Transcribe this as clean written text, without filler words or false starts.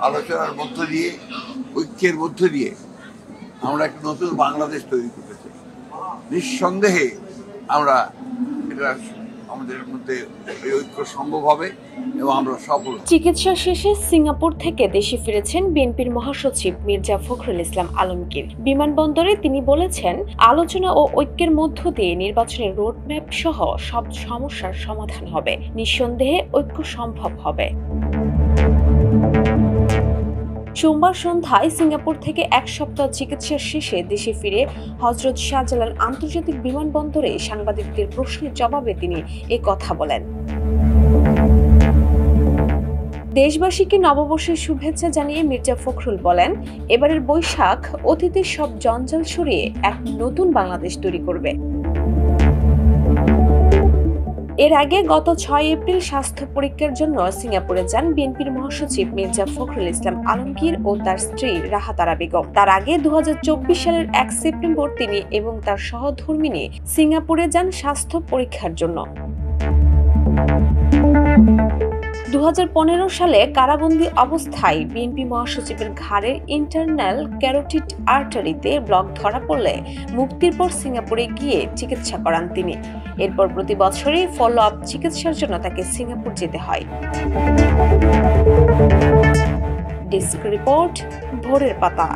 আলোচনার মধ্য দিয়ে, ঐক্যের মধ্য দিয়ে আমরা একটা নতুন বাংলাদেশ তৈরি করতে চাই। নিঃসন্দেহে আমরা এটা আমাদের মধ্যে এই ঐক্য সম্ভব হবে এবং আমরা সফল। চিকিৎসা শেষে সিঙ্গাপুর থেকে দেশে ফিরেছেন বিএনপির মহাসচিব মির্জা ফখরুল ইসলাম আলমগীর। বিমানবন্দরে তিনি বলেছেন, আলোচনা ও ঐক্যের মধ্য দিয়ে নির্বাচনের রোডম্যাপ সহ সব সমস্যার সমাধান হবে। নিঃসন্দেহে ঐক্য সম্ভব হবে। সোমবার সন্ধ্যায় সিঙ্গাপুর থেকে এক সপ্তাহ চিকিৎসা শেষে দেশে ফিরে হযরত শাহজালাল আন্তর্জাতিক বিমানবন্দরে সাংবাদিকদের প্রশ্নের জবাবে তিনি এ কথা বলেন। দেশবাসীকে নববর্ষের শুভেচ্ছা জানিয়ে মির্জা ফখরুল বলেন, এবারের বৈশাখ অতীতের সব জঞ্জাল সরিয়ে এক নতুন বাংলাদেশ তৈরি করবে। এর আগে গত 6 এপ্রিল স্বাস্থ্য পরীক্ষার জন্য সিঙ্গাপুরে যান বিএনপির মহাসচিব মির্জা ফখরুল ইসলাম আলমগীর ও তার স্ত্রী রাহাত আরা বেগম। তার আগে 2024 সালের 1 সেপ্টেম্বর তিনি এবং তার সহধর্মিণী সিঙ্গাপুরে যান স্বাস্থ্য পরীক্ষার জন্য। 2015 সালে কারাবন্দী অবস্থায় বিএনপি মহাসচিবের ঘাড়ের ইন্টারনাল ক্যারোটিড আর্টারিতে ব্লক ধরা পড়লে মুক্তির পর সিঙ্গাপুরে গিয়ে চিকিৎসা করান তিনি। এরপর প্রতি বছরই ফলো আপ চিকিৎসার জন্য তাকে সিঙ্গাপুর যেতে হয়। ডেস্ক রিপোর্ট, ভোরের পাতা।